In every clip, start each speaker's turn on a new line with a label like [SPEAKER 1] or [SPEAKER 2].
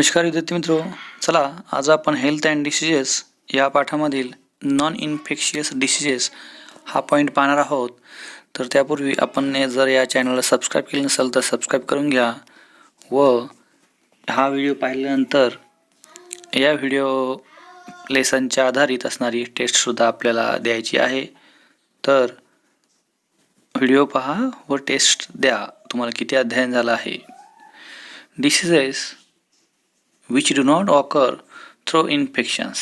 [SPEAKER 1] नमस्कार विद्यार्थी मित्रो, चला आज आपण हेल्थ अँड डिसीजेस या पाठामधील नॉन इन्फेक्शियस डिसीजेस हा पॉईंट पाहणार आहोत. तर त्यापूर्वी आपण जर या चॅनलला सबस्क्राईब केलं नसेल तर सबस्क्राईब करून घ्या व हा व्हिडिओ पाहिल्यानंतर या व्हिडिओ लेसनच्या आधारित असणारी टेस्टसुद्धा आपल्याला द्यायची आहे. तर व्हिडिओ पहा व टेस्ट द्या. तुम्हाला किती अध्ययन झालं आहे. Diseases which do not occur through infections.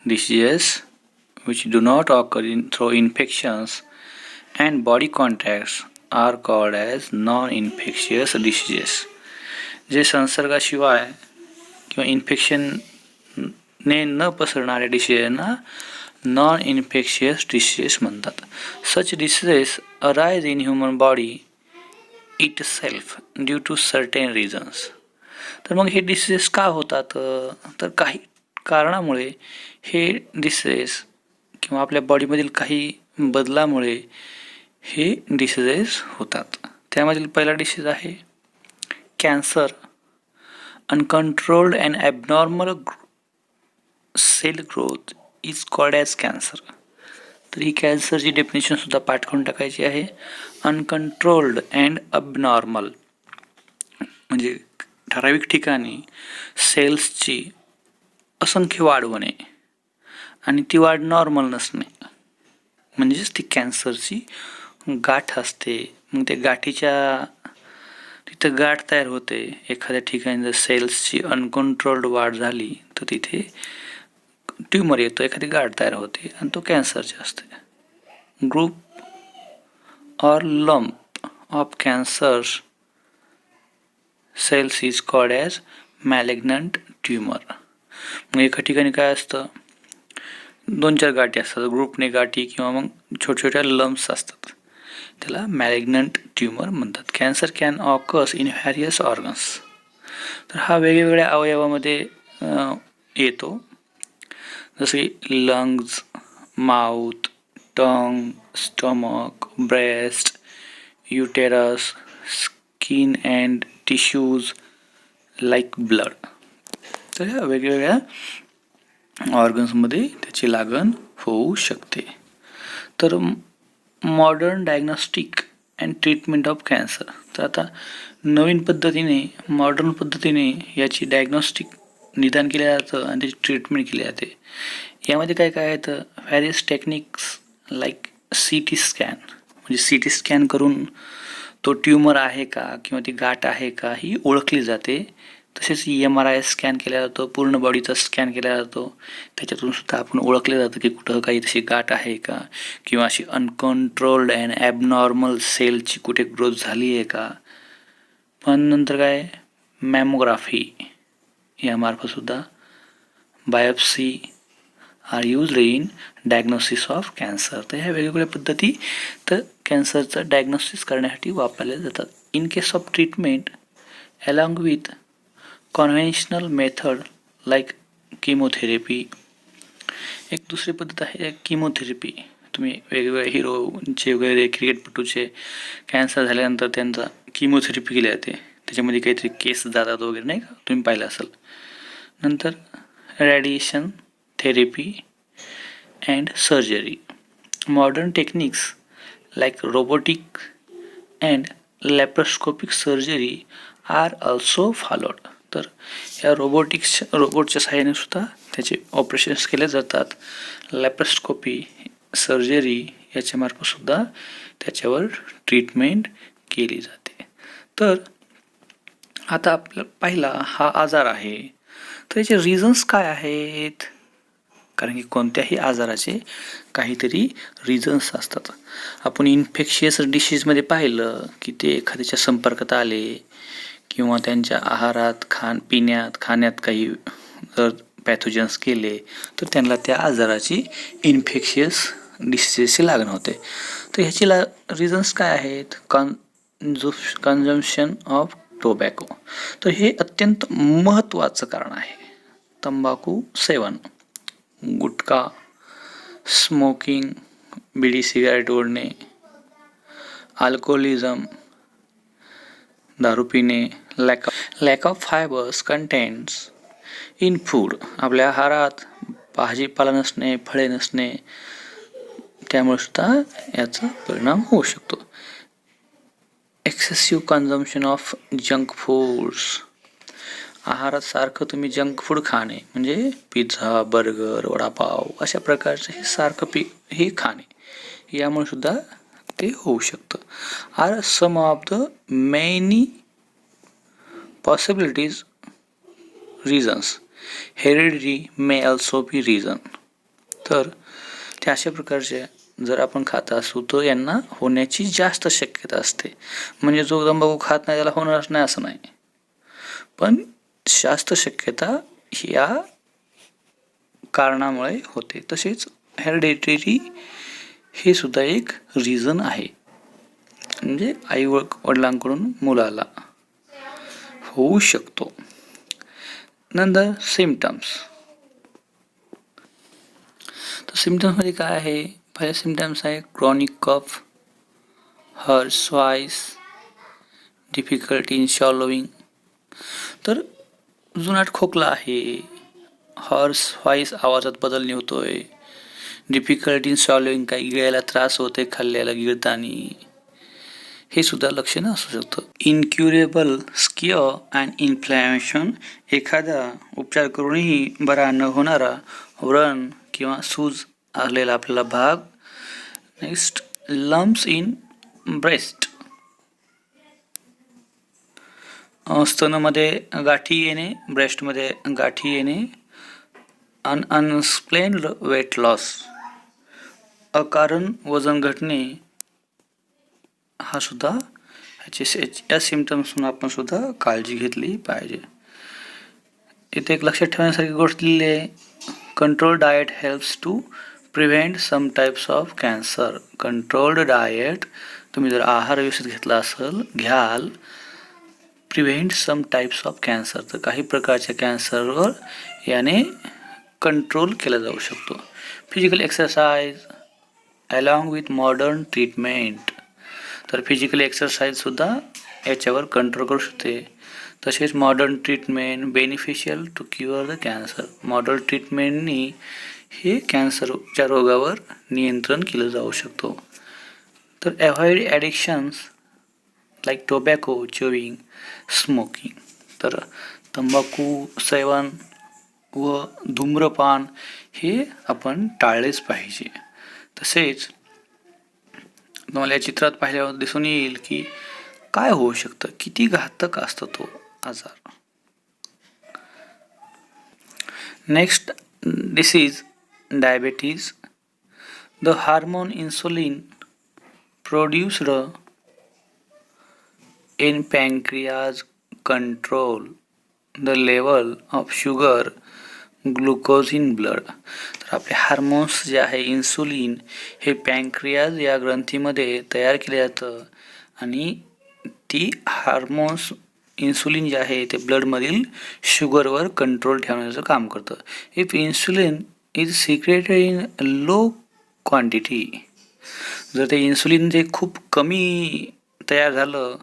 [SPEAKER 1] Diseases which do not occur through infections and body contacts are called as non-infectious diseases. जे संसर्गाशिवाय किंवा इन्फेक्शनने न पसरणाऱ्या डिसीजेसना नॉन इन्फेक्शियस डिसीजेस म्हणतात. Such diseases arise in human body itself due to certain reasons. तर मग हे diseases का होतात, तर काही कारणामुळे हे डिसीजेस किंवा आपल्या बॉडीमधील काही बदलामुळे हे डिसीजेस होतात. त्यामधील पहिला डिसीज आहे cancer. Uncontrolled and abnormal cell growth is called as cancer. तर ही कॅन्सरची डेफिनेशनसुद्धा पाठ करून टाकायची आहे. अनकंट्रोल्ड अँड अबनॉर्मल म्हणजे ठराविक ठिकाणी सेल्सची असंख्य वाढ होणे आणि ती वाढ नॉर्मल नसणे म्हणजेच ती कॅन्सरची गाठ असते. मग त्या गाठीच्या तिथं गाठ तयार होते. एखाद्या ठिकाणी जर सेल्सची अनकंट्रोल्ड वाढ झाली तर तिथे ट्यूमर येतो, एखादी गाठ तयार होते आणि तो कॅन्सरचे असते. Group or lump of cancers cells is called as malignant tumour. मग एका ठिकाणी काय असतं, 2-4 गाठी असतात, ग्रुपने गाठी किंवा मग छोट्या छोट्या लम्प्स असतात, त्याला मॅलिग्नंट ट्यूमर म्हणतात. Cancer can occurs in various organs. तर हा वेगवेगळ्या अवयवामध्ये येतो, जसं की lungs, mouth, tongue, stomach, breast, uterus, skin and tissues like blood. तर ह्या वेगवेगळ्या ऑर्गन्समध्ये त्याची लागण होऊ शकते. तर modern diagnostic and treatment of cancer. तर आता नवीन पद्धतीने मॉडर्न पद्धतीने याची डायग्नॉस्टिक निदान केलं जातं आणि त्याची ट्रीटमेंट केली जाते. यामध्ये काय काय आहे तर various techniques like CT scan, म्हणजे CT स्कॅन करून तो ट्यूमर आहे का किंवा ती गाठ आहे का ही ओळखली जाते. तसेच MRI स्कॅन केला जातो, पूर्ण बॉडीचा स्कॅन केला जातो. त्याच्यातून सुद्धा आपण ओळखले जातं की कुठं काही तशी गाठ आहे का किंवा अशी अनकंट्रोल्ड अँड ॲबनॉर्मल सेलची कुठे ग्रोथ झाली आहे का. पण नंतर काय मॅमोग्राफी यामार्फतसुद्धा biopsy are used in diagnosis of cancer. तर ह्या वेगवेगळ्या पद्धती तर कॅन्सरचं डायग्नोसिस करण्यासाठी वापरल्या जातात. In case of treatment along with conventional method like chemotherapy. एक दुसरी पद्धत आहे किमोथेरपी. तुम्ही वेगवेगळे हिरोचे वगैरे क्रिकेटपटूचे कॅन्सर झाल्यानंतर त्यांचा किमोथेरपी केली जाते, त्याच्यामध्ये काहीतरी केस जातात वगैरे, नाही का, तुम्ही पाहिलं असेल. नंतर radiation therapy and surgery. Modern techniques like robotic and laparoscopic surgery are also followed. तर या रोबोटच्या सहाय्याने सुद्धा त्याचे ऑपरेशन्स केले जातात. लॅप्रोस्कोपी सर्जरी याच्यामार्फत सुद्धा त्याच्यावर ट्रीटमेंट केली जाते. तर आता आपल्याला पहिला हा आजार आहे, तर याचे रिझन्स काय आहेत, कारण की कोणत्याही आजाराचे काहीतरी रिझन्स असतात. आपण इन्फेक्शियस डिसीजमध्ये पाहिलं की ते एखाद्याच्या संपर्कात आले किंवा त्यांच्या आहारात खाण्यात काही जर पॅथोजन्स केले तर त्यांना त्या आजाराची इन्फेक्शियस डिसीजची लागण होते. तर ह्याची रिझन्स काय आहेत, कन्झम्पशन ऑफ टोबॅको. तर हे अत्यंत महत्त्वाचं कारण आहे. तंबाखू सेवन, गुटखा, स्मोकिंग, बिडी सिगारेट ओढणे, अल्कोहोलिझम, दारू पिणे, lack of fibres contents in food, आपल्या आहारात भाजीपाला नसणे, फळे नसणे, त्यामुळे सुद्धा याचा परिणाम होऊ शकतो. Excessive consumption of junk foods, आहारात सारखं तुम्ही जंक फूड खाणे म्हणजे पिझ्झा, बर्गर, वडापाव अशा प्रकारचे हे सारखं हे खाणे, यामुळे सुद्धा ते होऊ शकतं. Are some of the many possibilities reasons. Heredity may also be reason. तर ते अशा प्रकारचे जर आपण खात असू तर यांना होण्याची जास्त शक्यता असते. म्हणजे जो तंबाखू खात नाही त्याला होणारच नाही असं नाही, पण जास्त शक्यता या कारणामुळे होते. तसेच हेरिडिटरी हे सुद्धा एक रिझन आहे, म्हणजे आई वडिलांकडून मुलाला होऊ शकतो. नंतर सिम्पटम्स. तर सिम्पटम्समध्ये काय आहे? पहिले सिम्पटम्स आहे chronic cough, hoarse voice, difficulty in swallowing. तर जुनाट खोकला आहे, हॉर्स व्हॉइस आवाजात बदल होतोय, डिफिकल्टी इन शॉलोविंग काही गिळायला त्रास होते खाल्ल्याला गिळताना, हे सुद्धा लक्षणं असू शकतं. इनक्युरेबल स्किअर अँड इन्फ्लॅमेशन, एखादा उपचार करूनही बरा न होणारा व्रण किंवा सूज आलेला आपल्याला भाग. नेक्स्ट लम्प्स इन ब्रेस्ट, स्तनामध्ये गाठी येणे, ब्रेस्टमध्ये गाठी येणे. अनएक्सप्लेन्ड वेट लॉस, अकारण वजन घटणे, हा सुद्धा या सिम्पटम्सतून आपण सुद्धा काळजी घेतली पाहिजे. इथे एक लक्षात ठेवण्यासारखी गोष्ट लिहिली आहे, control diet helps to prevent some types of cancer. Controlled diet, तुम्ही जर आहार व्यवस्थित घेतला घ्याल, prevent some types of cancer, तर काही प्रकारच्या कॅन्सरवर याने कंट्रोल केला जाऊ शकतो. Physical exercise along with modern treatment, तर फिजिकल एक्सरसाइजसुद्धा याच्यावर कंट्रोल करू शकते. तसेच modern treatment beneficial to cure the cancer, modern ट्रीटमेंटनी हे कॅन्सरच्या रोगावर नियंत्रण केलं जाऊ शकतो. तर avoid addictions like tobacco, chewing, smoking, तर तंबाखू सेवन व धूम्रपान हे आपण टाळलेच पाहिजे. तसेच तुम्हाला या चित्रात पाहिल्यावर दिसून येईल की काय होऊ शकतं, किती घातक असतो तो आजार. Next disease diabetes. The hormone insulin produced in pancreas control the level of sugar, glucose in blood. तर आपले हार्मोन्स जे आहे इन्सुलिन हे पॅनक्रियाज या ग्रंथीमध्ये तयार केले जातं आणि ती हार्मोन्स इन्सुलिन जे आहे ते ब्लडमधील शुगरवर कंट्रोल ठेवण्याचं काम करतं. If insulin is secreted in low quantity, जर ते इन्सुलिन जे खूप कमी तयार झालं,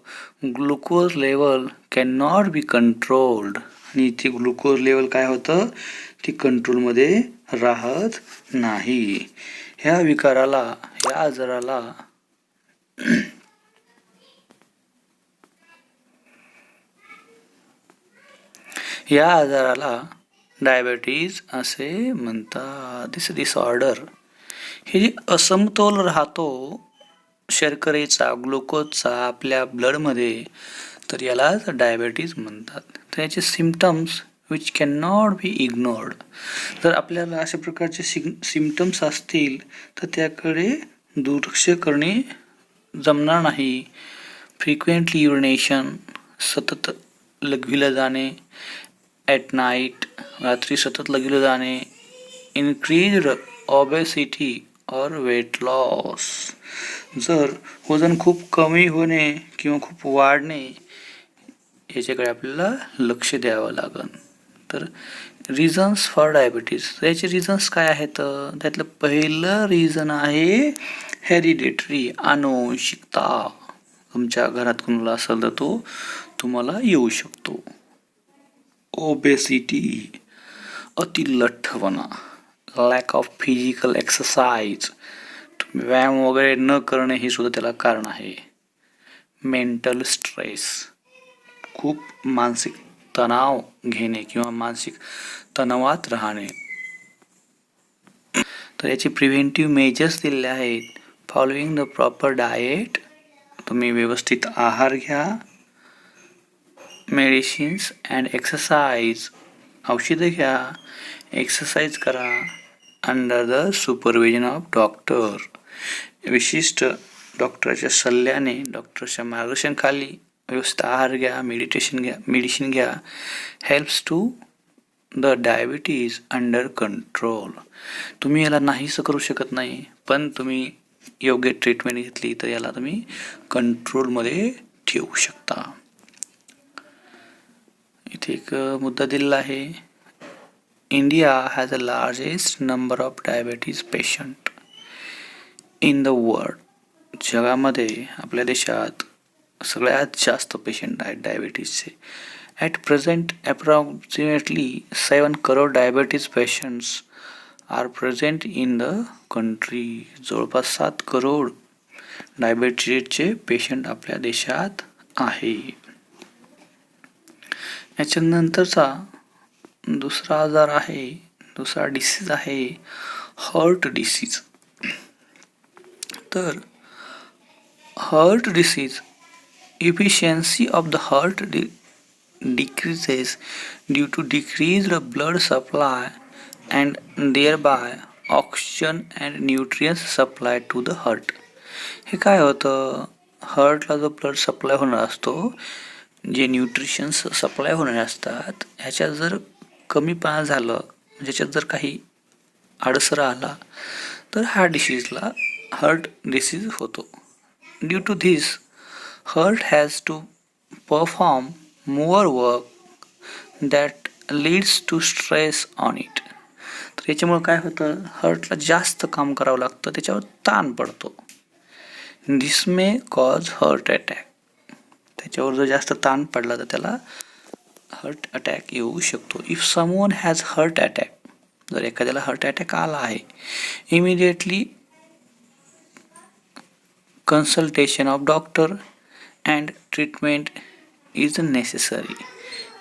[SPEAKER 1] glucose level can not be controlled, आणि ती ग्लुकोज लेवल काय होतं, ती कंट्रोलमध्ये राहत नाही. ह्या विकाराला, या आजाराला डायबिटीज असे म्हणतात. दिस डिसऑर्डर, हे जे असमतोल राहतो शर्करेचा, ग्लुकोजचा आपल्या ब्लडमध्ये, तर याला डायबिटीज म्हणतात. तर याचे symptoms which can not be ignored. जर आपल्याला अशा प्रकारचे सिम्पटम्स असतील तर त्याकडे दुर्लक्ष करणे जमणार नाही. फ्रिक्वेंटली युरिनेशन, सतत लघवीला जाणे, ॲट नाईट, रात्री सतत लघवीला जाणे, इन्क्रीज्ड ओबेसिटी और वेट लॉस. जर वजन खूप कमी होणे किंवा खूप वाढणे, याच्याकडे आपल्याला लक्ष द्यावं लागेल. तर रिझन्स फॉर डायबिटीज, याचे रिझन्स काय आहेत? त्यातलं पहिलं रिझन आहे हेरिडिटरी, अनुवंशिकता. तुमच्या घरात कोणाला असेल तर तुम्हाला येऊ शकतो. ओबेसिटी, अति लठ्ठपणा, लॅक ऑफ फिजिकल एक्सरसाइज, व्यायाम वगैरे न करणे हे सुद्धा त्याला कारण आहे. मेंटल स्ट्रेस, खूप मानसिक तणाव घेणे किंवा मानसिक तणावात राहणे. तर याचे प्रिव्हेंटिव्ह मेजर्स दिलेले आहेत. फॉलोइंग द प्रॉपर डाएट, तुम्ही व्यवस्थित आहार घ्या. मेडिसिन्स अँड एक्सरसाइज, औषधं घ्या, एक्सरसाइज करा. Under the supervision of doctor, विशिष्ट डॉक्टरच्या सल्ल्याने, डॉक्टरच्या मार्गदर्शनाखाली व्यवस्थित आहार घ्या, मेडिसिन घ्या. Helps to the diabetes under control. तुम्ही याला नाहीच करू शकत नाही, पण तुम्ही योग्य ट्रीटमेंट घेतली तर याला तुम्ही कंट्रोलमध्ये ठेवू शकता. इथे एक मुद्दा दिलेला आहे. India has the largest number of diabetes patient in the world. जगामध्ये आपल्या देशात सगळ्यात जास्त पेशंट आहेत डायबिटीजचे. At present approximately 7 crore diabetes patients are present in the country. जवळपास 7 करोड डायबिटीजचे पेशंट आपल्या देशात आहे. याच्यानंतरचा दुसरा आजार आहे, दुसरा डिसीज आहे हार्ट डिसीज. तर heart disease, efficiency of the heart decreases due to decreased blood supply and thereby oxygen and nutrients supply to the heart. हे काय होतं, हार्टला जो ब्लड सप्लाय होणार असतो, जे न्यूट्रिशन्स सप्लाय होणार असतात, ह्याच्यात जर कमीपणा झालं, ज्याच्यात जर काही अडसर आला तर ह्या डिसीजला हार्ट डिसीज होतो. Due to this heart has to perform more work that leads to stress on it. तर याच्यामुळे काय होतं, हार्टला जास्त काम करावं लागतं, त्याच्यावर ताण पडतो. This may cause heart attack. त्याच्यावर जर जास्त ताण पडला तर त्याला हार्ट अटॅक येऊ शकतो. If someone has heart attack, जर एखाद्याला हार्ट अटॅक आला आहे, immediately consultation of doctor and treatment is necessary.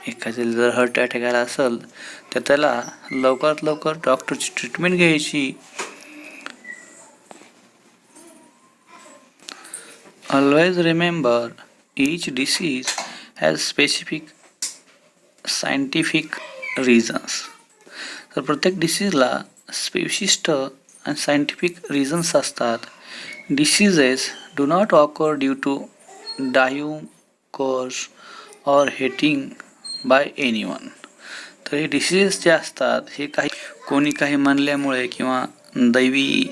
[SPEAKER 1] एखाद्याला जर हार्ट अटॅक आला असेल तर त्याला लवकरात लवकर डॉक्टरची ट्रीटमेंट घ्यायची. Always remember each disease has specific scientific reasons. तर प्रत्येक डिसीजला विशिष्ट आणि सायंटिफिक रिझन्स असतात. Diseases do not occur due to divine curse or hating by anyone. तर हे डिसीजेस जे असतात हे काही म्हणल्यामुळे किंवा दैवी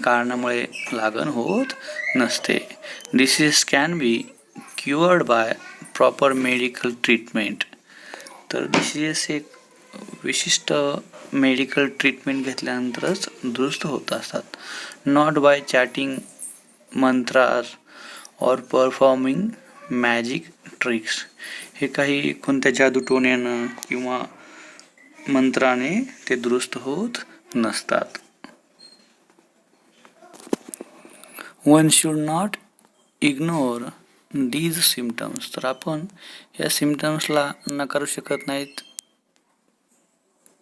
[SPEAKER 1] कारणामुळे लागण होत नसते. Disease can be क्युअर्ड by proper medical treatment. तर डिसीजेस एक विशिष्ट मेडिकल ट्रीटमेंट घेतल्यानंतरच दुरुस्त होत असतात. नॉट बाय चॅटिंग मंत्रास और परफॉर्मिंग मॅजिक ट्रिक्स. हे काही कोणत्या जादूटोण्यानं किंवा मंत्राने ते दुरुस्त होत नसतात. One should not ignore these symptoms. तर आपण या सिम्टम्सला नकारू शकत नाहीत.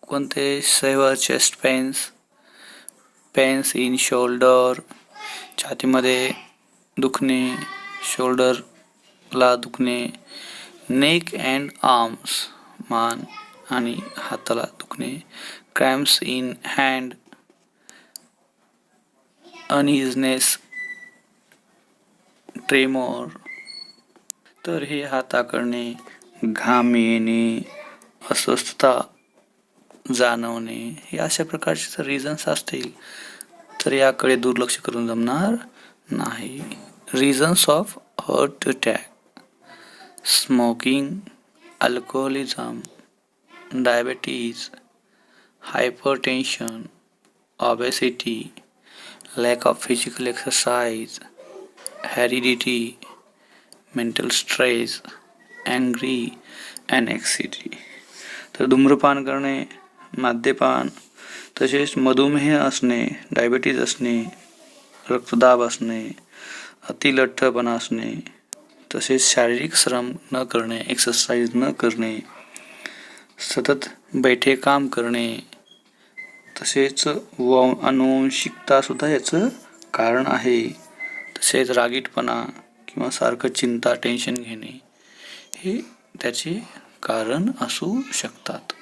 [SPEAKER 1] कोणते? Severe chest pains in shoulder, छातीमध्ये दुखणे, शोल्डरला दुखणे, नेक अँड आर्म्स, मान आणि हाताला दुखणे, क्रॅम्प्स इन हँड, अनइझनेस, ट्रेमोर. तर हे हात आखडणे, घाम येणे, अस्वस्थता जाणवणे, हे अशा प्रकारचे जर रिझन्स असतील तर याकडे दुर्लक्ष करून जमणार नाही. Reasons of heart attack: smoking, alcoholism, diabetes, hypertension, obesity, lack of physical exercise, heredity, mental stress, angry and anxiety. तर धूम्रपान करणे, मद्यपान, तसेच मधुमेह असणे, डायबिटीज असणे, रक्तदाब असणे, अतिलठ्ठपणा असणे, तसेच शारीरिक श्रम न करणे, एक्सरसाइज न करणे, सतत बैठे काम करणे, तसेच अनुवंशिकता सुद्धा याचं कारण आहे. तसेच रागीटपणा किंवा सारखं चिंता, टेन्शन घेणे हे त्याचे कारण असू शकतात.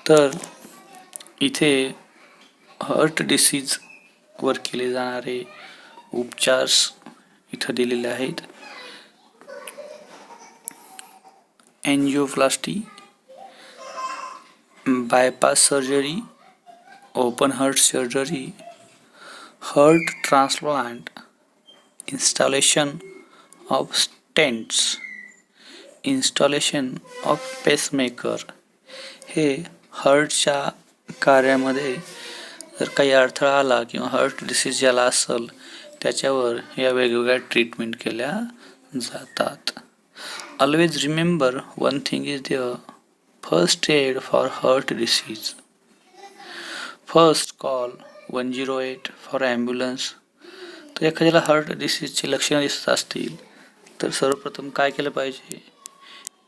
[SPEAKER 1] तर इथे हार्ट डिसीज वर केले जाणारे उपचार इथं दिलेले आहेत. Angioplasty, bypass surgery, open heart surgery, heart transplant, installation of stents, installation of pacemaker. हे हार्टच्या कार्यामध्ये जर काही अडथळा आला किंवा हार्ट डिसीज ज्याला असेल त्याच्यावर या वेगवेगळ्या ट्रीटमेंट केल्या जातात. Always remember one thing is the first aid for heart disease. First call 108 for ambulance. तर एखाद्याला हार्ट डिसीजची लक्षणं दिसत असतील तर सर्वप्रथम काय केलं पाहिजे?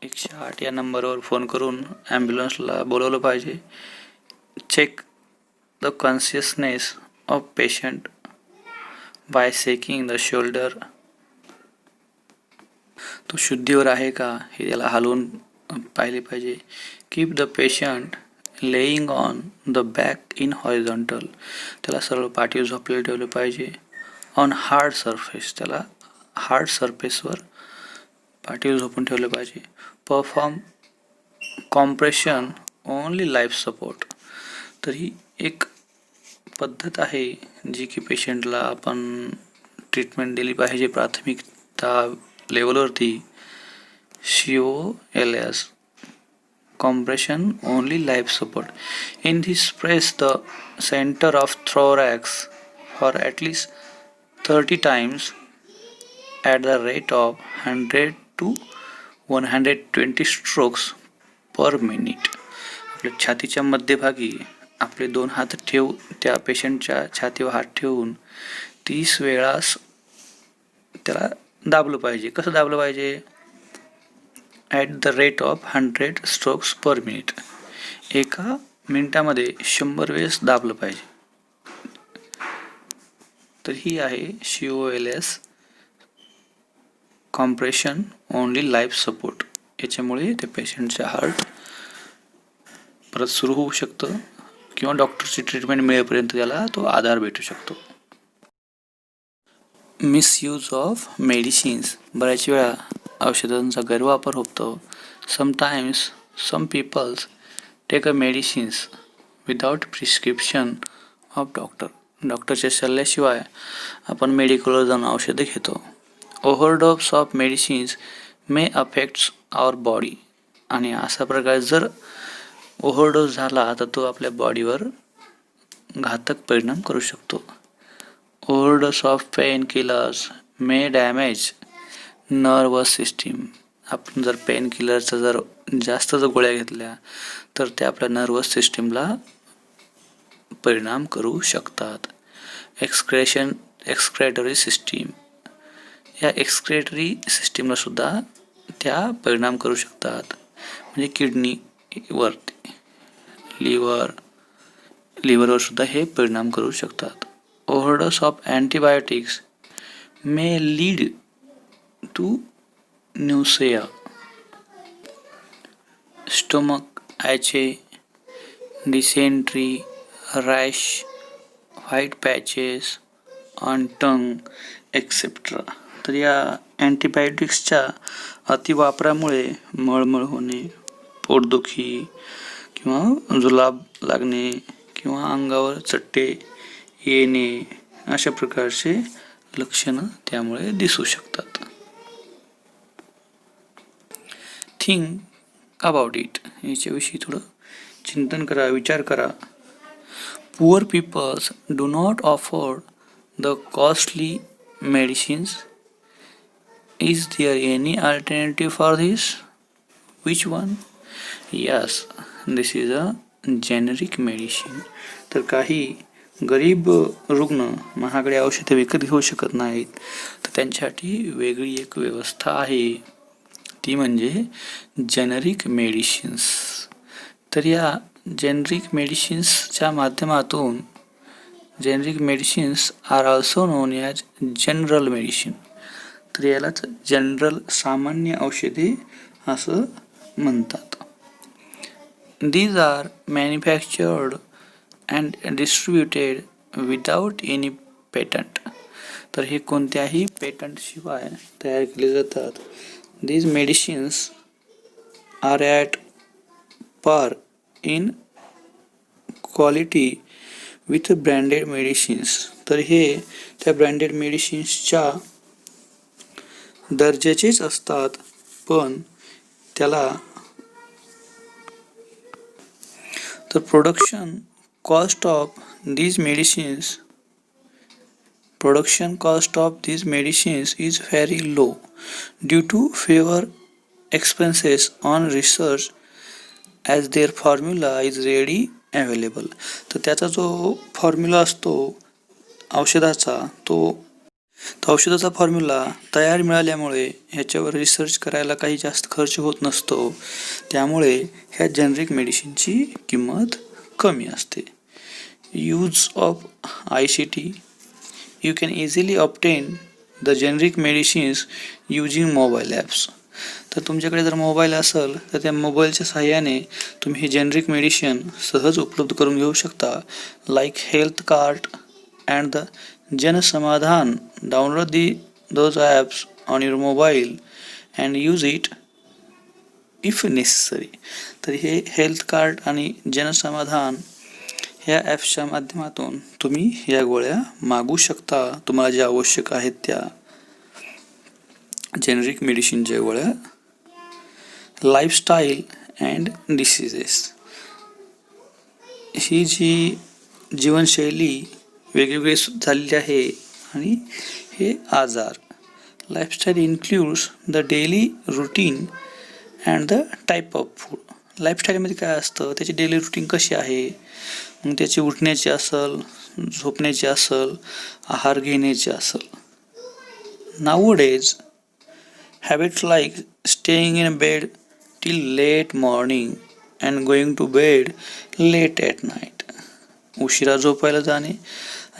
[SPEAKER 1] 108 या नंबरवर फोन करून ॲम्ब्युलन्सला बोलवलं पाहिजे. Check the consciousness of patient by shaking the shoulder. तो शुद्धीवर आहे का हे त्याला हलवून पाहिले पाहिजे. Keep the patient laying on the back in horizontal. त्याला सरळ पाठीवर झोपलेलं ठेवलं पाहिजे. ऑन हार्ड सरफेस, त्याला हार्ड सरफेसवर पाठीवर झोपून ठेवलं पाहिजे. Perform compression only life support. तर ही एक पद्धत आहे जी की पेशंटला आपण ट्रीटमेंट दिली पाहिजे प्राथमिकता लेवलवरती. COLS, compression only life support. In this press the center of thorax for at least 30 times at the rate of 100 to 120 strokes per minute. आपल्या छातीच्या मध्यभागी आपले 2 हात ठेवून त्या पेशंटच्या छातीवर हात ठेवून 30 वेळास त्याला दाबलं पाहिजे. कसं दाबलं पाहिजे? At the rate of 100 strokes per minute. एका मिनिटामध्ये 100 वेळेस दाबलं पाहिजे. तर ही आहे COLS, compression only life support. याच्यामुळे त्या पेशंटचं हार्ट परत सुरू होऊ शकतं किंवा डॉक्टरची ट्रीटमेंट मिळेपर्यंत त्याला तो आधार भेटू शकतो. Misuse of medicines. बऱ्याच वेळा औषधांचा गैरवापर होतो. Sometimes some peoples take a medicines without prescription of doctor. डॉक्टरच्या सल्ल्याशिवाय आपण मेडिकलवर जाऊन औषधं घेतो. Overdose of medicines may affects our body. आणि अशा प्रकारे जर ओव्हरडोस झाला तर तो आपल्या बॉडीवर घातक परिणाम करू शकतो. Overdose of pain killers may damage nervous system. आपण जर पेन किलरचा जर जास्त गोळ्या घेतल्या तर ते आपल्या नर्वस सिस्टीमला परिणाम करू शकतात. Excretory system. या एक्सक्रेटरी सिस्टीमला सुद्धा त्या परिणाम करू शकतात. म्हणजे किडनीवरती, लिव्हरवर सुद्धा हे परिणाम करू शकतात. Overdose of antibiotics may lead to nausea. Stomach ache, dysentery, rash, white patches on tongue etcetera. तर या अँटीबायोटिक्सच्या अतिवापरामुळे मळमळ होणे, पोटदुखी किंवा जुलाब लागणे किंवा अंगावर चट्टे येणे अशा प्रकारचे लक्षणं त्यामुळे दिसू शकतात. Think about it. याच्याविषयी थोडं चिंतन करा, विचार करा. Poor peoples do not afford the costly medicines Is there any alternative for this? Which one? Yes, this is a generic medicine. तर काही गरीब रुग्ण महागडे औषधे विकत घेऊ शकत नाहीत, तर त्यांच्यासाठी वेगळी एक व्यवस्था आहे, ती म्हणजे जेनरिक मेडिसिन्स. तर या जेनरिक मेडिसिन्सच्या माध्यमातून generic medicines are also known as general medicine. तर यालाच जनरल सामान्य औषधे असं म्हणतात. These are manufactured and distributed without any patent. तर हे कोणत्याही पेटंटशिवाय तयार केले जातात. These medicines are at par in quality with branded medicines. तर हे त्या ब्रँडेड मेडिसिन्सच्या दर्जाचेच असतात, पण त्याला तर production cost of these medicines is very low due to fewer expenses on research as their formula is ready available. तर त्याचा जो फॉर्म्युला असतो औषधाचा, तो औषधाचा फॉर्म्युला तयार मिळाल्यामुळे ह्याच्यावर रिसर्च करायला काही जास्त खर्च होत नसतो, त्यामुळे ह्या जेनरिक मेडिसिनची किंमत कमी असते. Use of ICT. You can easily obtain the generic medicines using mobile apps. तर तुमच्याकडे जर मोबाईल असेल तर त्या मोबाईलच्या सहाय्याने तुम्ही हे जेनरिक मेडिसिन सहज उपलब्ध करून घेऊ शकता. Like HealthKart and the Jansamadhan. Download those apps on your mobile and use it if necessary. तर हे हेल्थ कार्ड आणि जनसमाधान ह्या ॲप्सच्या माध्यमातून तुम्ही या गोळ्या मागू शकता, तुम्हाला ज्या आवश्यक आहेत त्या जेनरिक मेडिसिनच्या गोळ्या. Lifestyle and diseases. ही जी जीवनशैली वेगवेगळी झालेली आहे आणि हे आजार. Lifestyle includes the daily routine and the type of food. लाईफस्टाईलमध्ये काय असतं, त्याची डेली रुटीन कशी आहे, मग त्याची उठण्याची असेल, झोपण्याची असेल, आहार घेण्याची असेल. Nowadays, habits like staying in bed till late morning and going to bed late at night. उशिरा झोपायला जाणे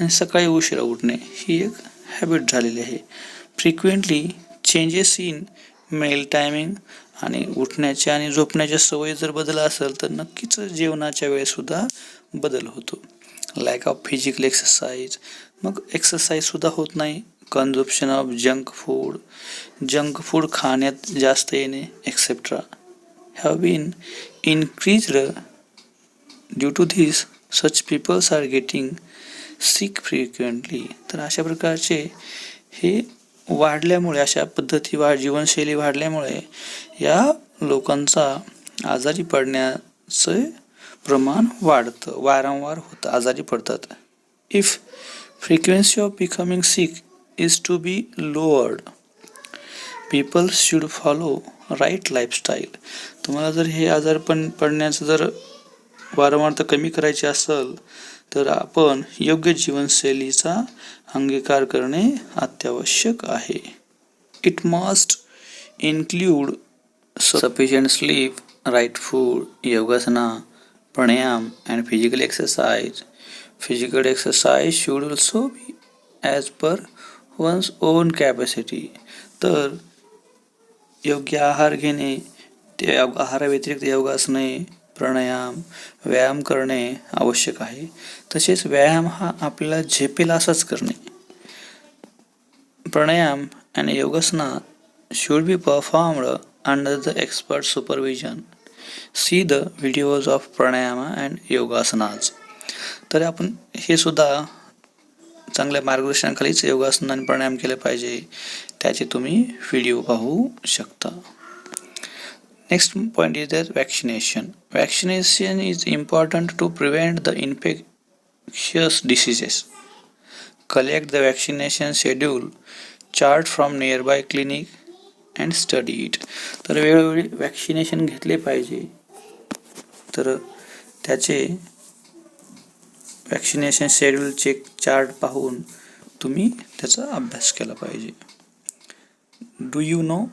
[SPEAKER 1] आणि सकाळी उशिरा उठणे ही एक हॅबिट झालेली आहे. Frequently changes in meal timing. आणि उठण्याच्या आणि झोपण्याच्या सवयी जर बदल असेल तर नक्कीच जेवणाच्या वेळेसुद्धा बदल होतो. Lack of physical exercise. मग एक्सरसाइजसुद्धा होत नाही. कन्झप्शन ऑफ जंक फूड खाण्यात जास्त येणे etcetera have been increased. Due to this such peoples are getting sick frequently. तर अशा प्रकारचे हे वाढल्यामुळे, अशा पद्धती जीवनशैली वाढल्यामुळे या लोकांचा आजारी पडण्याचे प्रमाण वाढतं, वारंवार होतं, आजारी पडतात. If frequency of becoming sick is to be lowered, people should follow right lifestyle. तुम्हाला जर हे आजारपण पडण्याचं जर वारंवार कमी करायचे असेल तर आपण योग्य जीवनशैलीचा अंगीकार करणे अत्यावश्यक आहे. It must include sufficient sleep, right food, yogasana, pranayam and physical exercise. Physical exercise should also be as per one's own capacity. तर योग्य आहार घेणे, ते आहाराव्यतिरिक्त योगासने, प्राणायाम, व्यायाम करणे आवश्यक आहे. तसेच व्यायाम हा आपल्याला झेपेल असाच करणे. प्राणायाम आणि योगासना should be performed under the expert supervision. See the videos of pranayama and yogasanas. तर आपण हे सुद्धा चांगल्या मार्गदर्शनाखालीच योगासन आणि प्राणायाम केले पाहिजे, त्याचे तुम्ही व्हिडिओ पाहू शकता. Next point is that vaccination. Vaccination is important to prevent the infectious diseases. Collect the vaccination schedule chart from nearby clinic and study it. तर वेळोवेळी वॅक्सिनेशन घेतले पाहिजे. तर त्याचे वॅक्सिनेशन शेड्यूल चेक चार्ट पाहून तुम्ही त्याचा अभ्यास केला पाहिजे. डू यू नो,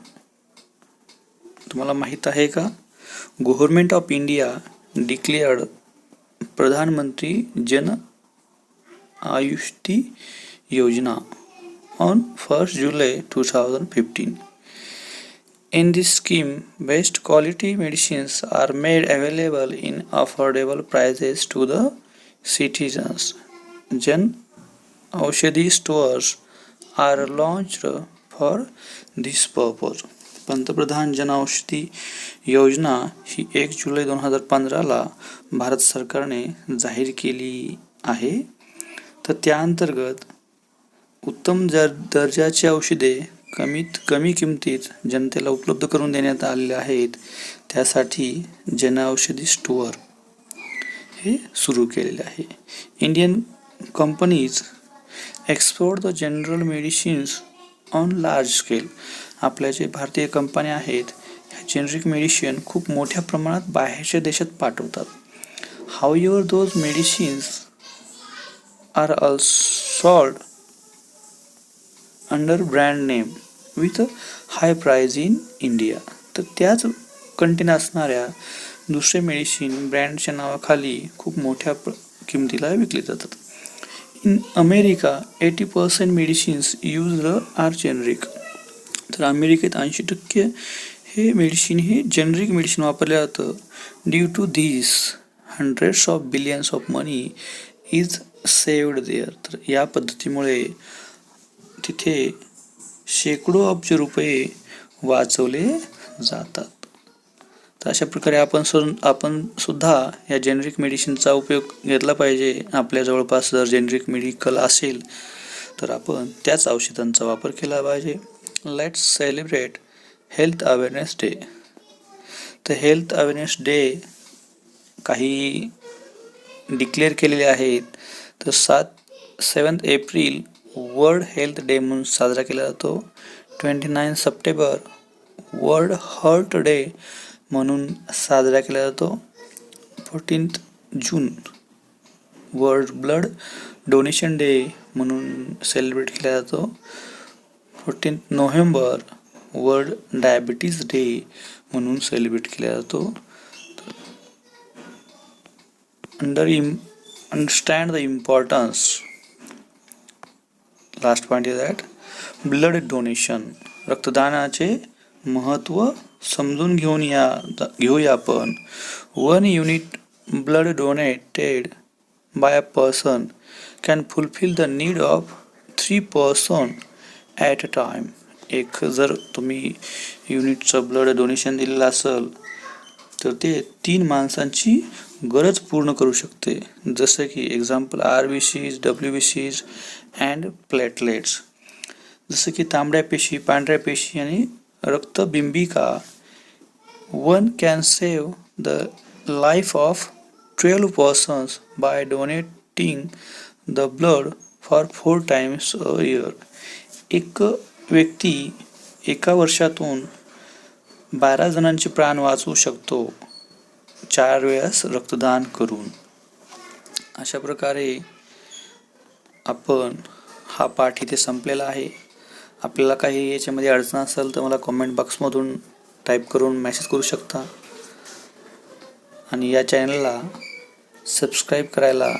[SPEAKER 1] तुम्हाला माहीत आहे का, गव्हर्नमेंट ऑफ इंडिया डिक्लेअर्ड प्रधानमंत्री जन आयुष्टी योजना on 1st July 2015. In this scheme, best quality medicines are made available in affordable prices to the citizens. Jan Aushadhi stores are launched for this purpose. पंतप्रधान जनऔषधी योजना ही 1 जुलै 2015ला भारत सरकारने जाहीर केली आहे. तर त्या अंतर्गत उत्तम दर्जाची औषधे कमीत कमी किमतीत जनतेला उपलब्ध करून देण्यात आलेले आहेत. त्यासाठी जनऔषधी स्टोअर हे सुरू केलेले आहे. Indian companies export the general medicines on large scale. आपल्या जे भारतीय कंपन्या आहेत ह्या जेनरिक मेडिसिन खूप मोठ्या प्रमाणात बाहेरच्या देशात पाठवतात. However those medicines are also sold under brand name with high price in India. तर त्याच कंटेन असणाऱ्या दुसरे मेडिसिन ब्रँडच्या नावाखाली खूप मोठ्या किमतीला विकले जातात. In America 80% medicines used are generic. तर अमेरिकेत 80% हे मेडिसिन हे जेनरिक मेडिसिन वापरले जातं. Due to this hundreds of billions of money is saved there. तर या पद्धतीमुळे तिथे शेकडो अब्ज रुपये वाचवले जातात. तर अशा प्रकारे आपण सुद्धा या जेनरिक मेडिसिनचा उपयोग घेतला पाहिजे. आपल्या जवळपास जर जेनरिक मेडिकल असेल तर आपण त्याच औषधांचा वापर केला पाहिजे. Let's celebrate health awareness day. तर हेल्थ अवेअरनेस डे काही डिक्लेअर केलेले आहेत. तर 7 एप्रिल वर्ल्ड हेल्थ डे म्हणून साजरा केला जातो. 29 सप्टेंबर वर्ल्ड हार्ट डे म्हणून साजरा केला जातो. 14 June World Blood Donation Day म्हणून सेलिब्रेट केला जातो. 14 नोव्हेंबर वर्ल्ड डायबिटीज डे म्हणून सेलिब्रेट केला जातो. Understand the importance. Last point is that blood donation. रक्तदानाचे महत्त्व समजून घेऊया आपण. 1 unit blood donated by a person can fulfil the need of 3 person at a time. जर तुम्ही युनिटचं ब्लड डोनेशन दिलेलं असेल तर ते 3 माणसांची गरज पूर्ण करू शकते. जसं की example RBCs, WBCs and platelets. जसं की तांबड्या पेशी, पांढऱ्या पेशी आणि रक्तबिंबिका. 1 can save the life of 12 persons by donating the blood for 4 times a year. एक व्यक्ती एका वर्षातून 12 जणांचे प्राण वाचवू शकतो 4 वेळेस रक्तदान करून. अशा प्रकारे आपण हा पाठ इथे संपलेला आहे. आपल्याला काही याच्यामध्ये अडचण असेल तर मला कॉमेंट बॉक्समधून टाईप करून मेसेज करू शकता. आणि या चॅनलला सबस्क्राईब करायला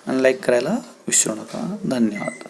[SPEAKER 1] आणि लाईक करायला विसरू नका. धन्यवाद.